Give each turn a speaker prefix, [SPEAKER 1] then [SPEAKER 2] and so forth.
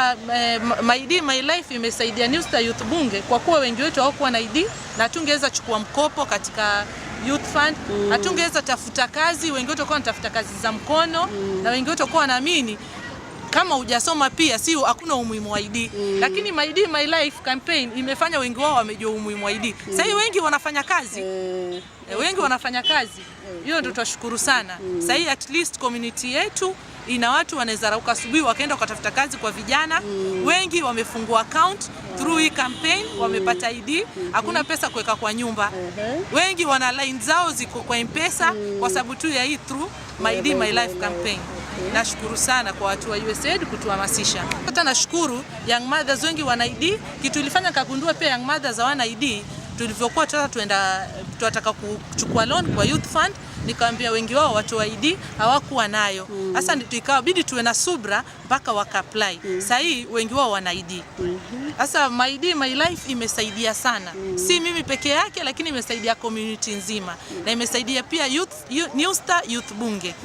[SPEAKER 1] Sasa My ID My Life imesaidia New Star Youth Bunge kwa kuwa wengi wetu hawakuwa na ID na tungeweza chukua mkopo katika Youth Fund, hatungeweza tafuta kazi, wengi wetu walikuwa wanatafuta kazi za mkono na wengi wetu walikuwa wanaamini kama hujasoma pia si hakuna umuhimu wa ID. Lakini My ID My Life campaign imefanya wengi wao wamejua umuhimu wa ID. Sasa hivi wengi wanafanya kazi. Wengi wanafanya kazi. Hiyo ndio tunashukuru sana. Sasa hii at least community yetu ina watu wanaweza rauka asubuhi wakaenda kutafuta kazi kwa vijana. Wengi wamefungua account through hii campaign, wamepata ID, hakuna pesa kuweka kwa nyumba. Wengi wana line zao ziko kwa M-Pesa kwa sababu tu ya hii through My ID My Life campaign. Nashukuru sana kwa watu wa USAID kutuhamasisha. Hata nashukuru young mothers wengi wana ID, kitu ilifanya kagundua pia young mothers hawana ID. Tulivyokuwa tunataka kuchukua loan kwa Youth Fund, nikamwambia wengi wao watu wa ID hawakuwa nayo. Sasa ikabidi tuwe na subra mpaka waka-apply. Sasa hii wengi wao wana ID. Sasa My ID My Life imesaidia sana. Si mimi peke yake lakini imesaidia community nzima na imesaidia pia New Star Youth Bunge.